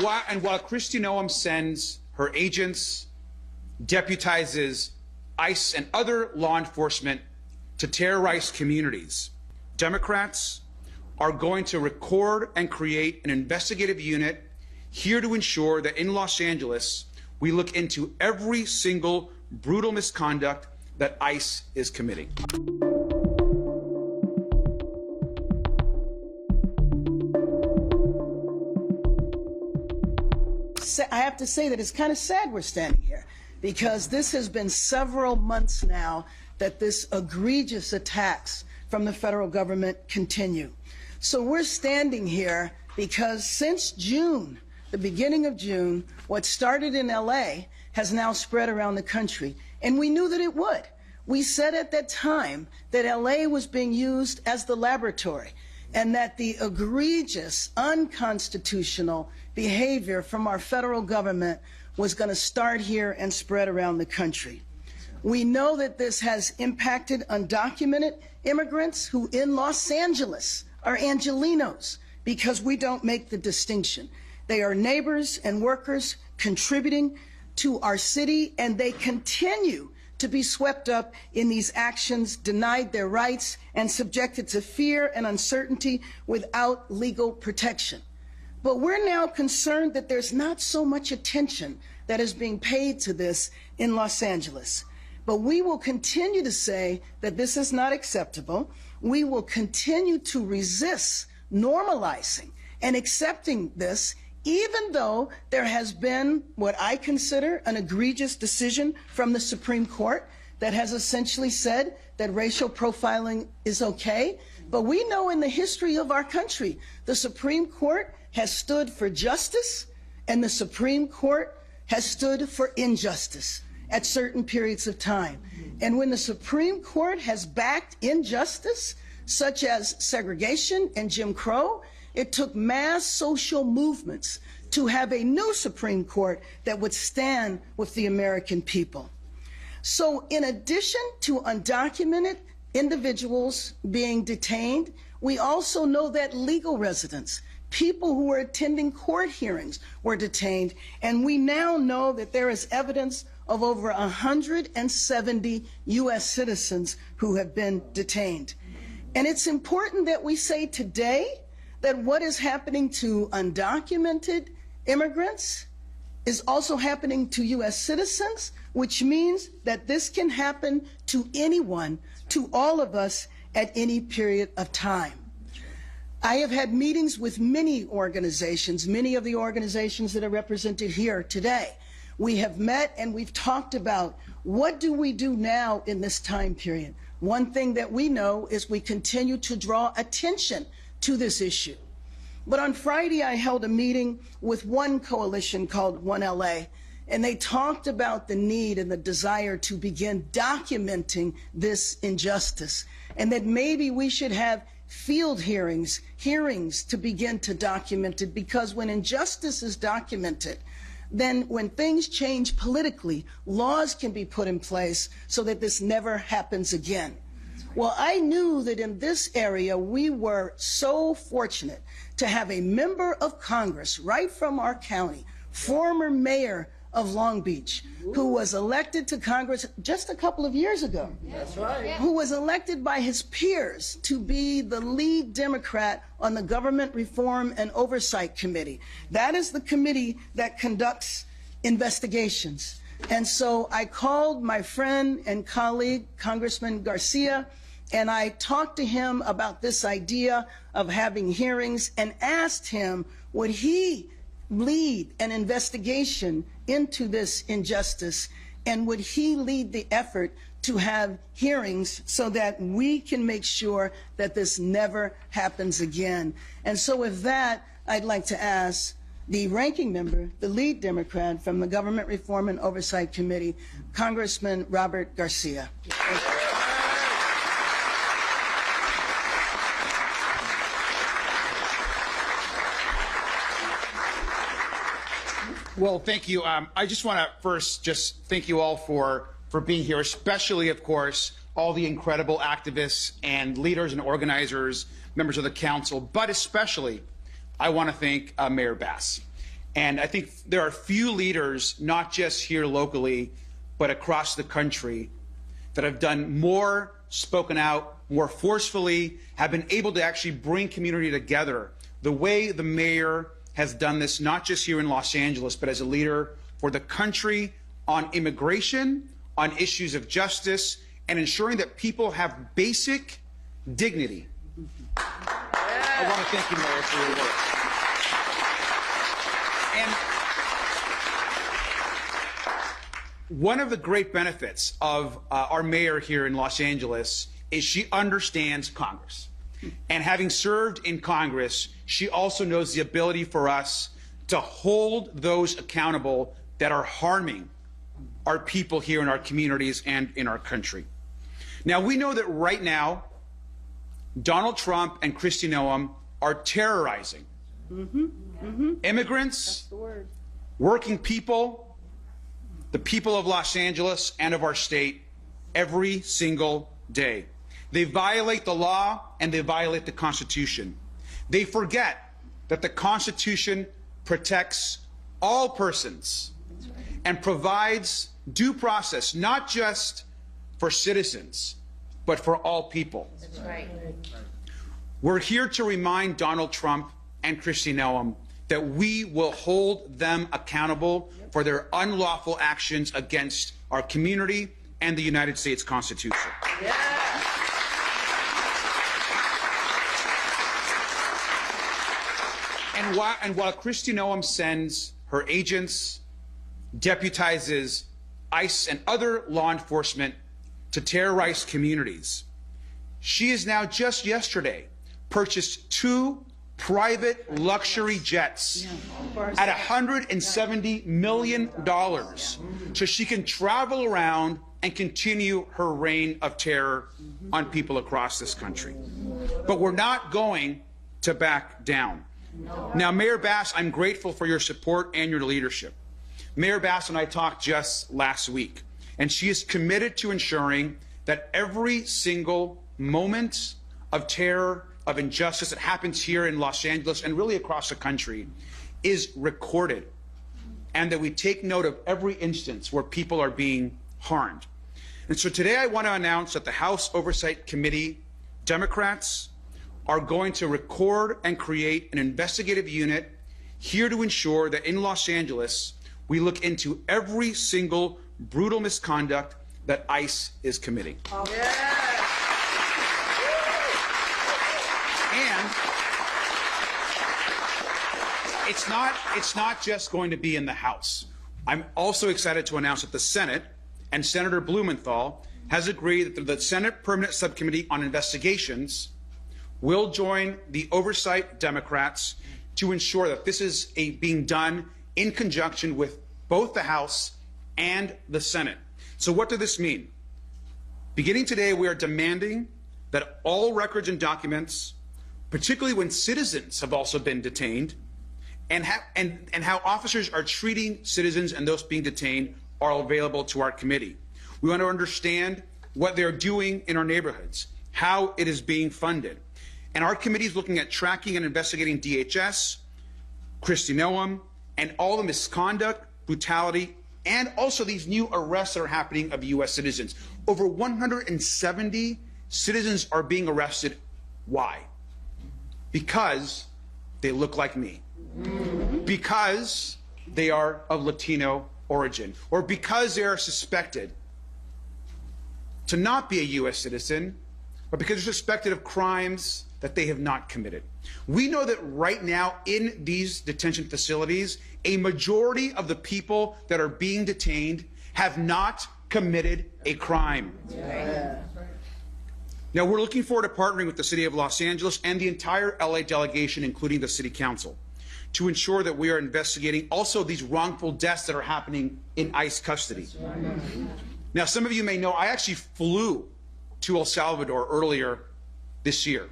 while Kristi Noem sends her agents, deputizes ICE and other law enforcement to terrorize communities, Democrats are going to record and create an investigative unit here to ensure that in Los Angeles, we look into every single brutal misconduct that ICE is committing. I have to say that it's kind of sad we're standing here, because this has been several months now that this egregious attacks from the federal government continue. So we're standing here because since June, the beginning of June, what started in LA has now spread around the country, and we knew that it would. We said at that time that LA was being used as the laboratory, and that the egregious, unconstitutional behavior from our federal government was going to start here and spread around the country. We know that this has impacted undocumented immigrants who in Los Angeles are Angelenos, because we don't make the distinction. They are neighbors and workers contributing to our city, and they continue to be swept up in these actions, denied their rights, and subjected to fear and uncertainty without legal protection. But we're now concerned that there's not so much attention that is being paid to this in Los Angeles. But we will continue to say that this is not acceptable. We will continue to resist normalizing and accepting this, even though there has been what I consider an egregious decision from the Supreme Court that has essentially said that racial profiling is okay. But we know in the history of our country, the Supreme Court has stood for justice, and the Supreme Court has stood for injustice at certain periods of time. And when the Supreme Court has backed injustice, such as segregation and Jim Crow, it took mass social movements to have a new Supreme Court that would stand with the American people. So in addition to undocumented individuals being detained, we also know that legal residents, people who were attending court hearings, were detained, and we now know that there is evidence of over 170 U.S. citizens who have been detained. And it's important that we say today that what is happening to undocumented immigrants is also happening to U.S. citizens, which means that this can happen to anyone, to all of us at any period of time. I have had meetings with many organizations, many of the organizations that are represented here today. We have met and we've talked about what do we do now in this time period. One thing that we know is we continue to draw attention to this issue. But on Friday, I held a meeting with one coalition called One LA, and they talked about the need and the desire to begin documenting this injustice, and that maybe we should have field hearings to begin to document it, because when injustice is documented, then when things change politically, laws can be put in place so that this never happens again. Well, I knew that in this area, we were so fortunate to have a member of Congress right from our county, former mayor of Long Beach, who was elected to Congress just a couple of years ago. That's right. Who was elected by his peers to be the lead Democrat on the Government Reform and Oversight Committee. That is the committee that conducts investigations. And so I called my friend and colleague, Congressman Garcia, and I talked to him about this idea of having hearings and asked him, would he lead an investigation into this injustice, and would he lead the effort to have hearings so that we can make sure that this never happens again. And so with that, I'd like to ask the ranking member, the lead Democrat from the Government Reform and Oversight Committee, Congressman Robert Garcia. Well, thank you. I just want to first just thank you all for being here, especially, of course, all the incredible activists and leaders and organizers, members of the council, but especially I want to thank Mayor Bass. And I think there are few leaders, not just here locally, but across the country, that have done more, spoken out more forcefully, have been able to actually bring community together the way the mayor has done this, not just here in Los Angeles, but as a leader for the country on immigration, on issues of justice, and ensuring that people have basic dignity. I want to thank you, Mayor, for your work. And one of the great benefits of our mayor here in Los Angeles is she understands Congress. And having served in Congress, she also knows the ability for us to hold those accountable that are harming our people here in our communities and in our country. Now, we know that right now, Donald Trump and Kristi Noem are terrorizing immigrants, working people, the people of Los Angeles and of our state every single day. They violate the law and they violate the Constitution. They forget that the Constitution protects all persons and provides due process, not just for citizens, but for all people. That's right. We're here to remind Donald Trump and Kristi Noem that we will hold them accountable for their unlawful actions against our community and the United States Constitution. Yeah. And while Kristi Noem sends her agents, deputizes ICE and other law enforcement to terrorize communities, she has now just yesterday purchased 2 private luxury jets at $170 million so she can travel around and continue her reign of terror on people across this country. But we're not going to back down. Now, Mayor Bass, I'm grateful for your support and your leadership. Mayor Bass and I talked just last week, and she is committed to ensuring that every single moment of terror, of injustice that happens here in Los Angeles and really across the country is recorded, and that we take note of every instance where people are being harmed. And so today I want to announce that the House Oversight Committee Democrats are going to record and create an investigative unit here to ensure that in Los Angeles we look into every single brutal misconduct that ICE is committing. Oh. Yeah. And it's not just going to be in the House. I'm also excited to announce that the Senate and Senator Blumenthal has agreed that the Senate Permanent Subcommittee on Investigations will join the Oversight Democrats to ensure that this is being done in conjunction with both the House and the Senate. So what does this mean? Beginning today, we are demanding that all records and documents, particularly when citizens have also been detained, and how officers are treating citizens and those being detained, are available to our committee. We want to understand what they're doing in our neighborhoods, how it is being funded. And our committee is looking at tracking and investigating DHS, Kristi Noem, and all the misconduct, brutality, and also these new arrests that are happening of U.S. citizens. Over 170 citizens are being arrested. Why? Because they look like me. Because they are of Latino origin. Or because they are suspected to not be a U.S. citizen, but because they're suspected of crimes that they have not committed. We know that right now in these detention facilities, a majority of the people that are being detained have not committed a crime. Yeah. Now, we're looking forward to partnering with the City of Los Angeles and the entire LA delegation, including the City Council, to ensure that we are investigating also these wrongful deaths that are happening in ICE custody. Now, some of you may know I actually flew to El Salvador earlier this year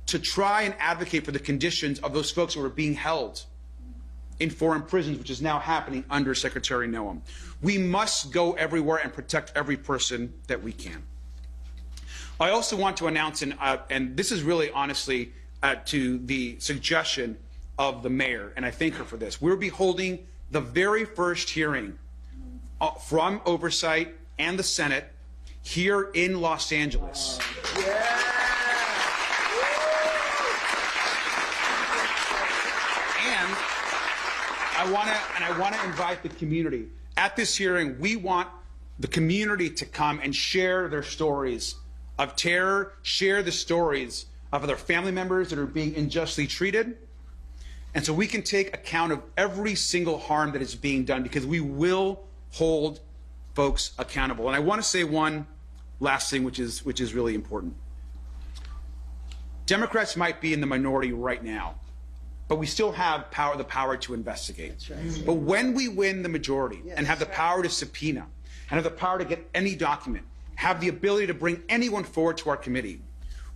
to try and advocate for the conditions of those folks who are being held in foreign prisons, which is now happening under Secretary Noem. We must go everywhere and protect every person that we can. I also want to announce, and this is really honestly to the suggestion of the mayor, and I thank her for this. We'll be holding the very first hearing from Oversight and the Senate here in Los Angeles. And I want to invite the community. At this hearing, we want the community to come and share their stories of terror, share the stories of their family members that are being unjustly treated. And so we can take account of every single harm that is being done, because we will hold folks accountable. And I want to say one last thing, which is really important. Democrats might be in the minority right now, but we still have the power to investigate. Right. But when we win the majority and have the power to subpoena and have the power to get any document, have the ability to bring anyone forward to our committee,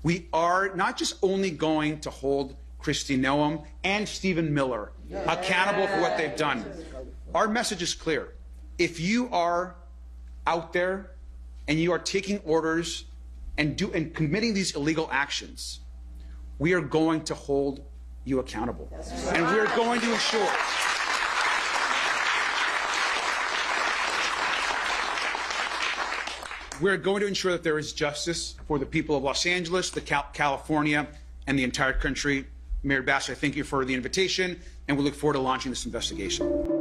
we are not just only going to hold Kristi Noem and Stephen Miller accountable for what they've done. Our message is clear. If you are out there and you are taking orders and committing these illegal actions, we are going to hold you accountable. And we're going to ensure that there is justice for the people of Los Angeles, California, and the entire country. Mayor Bass, I thank you for the invitation, and we look forward to launching this investigation.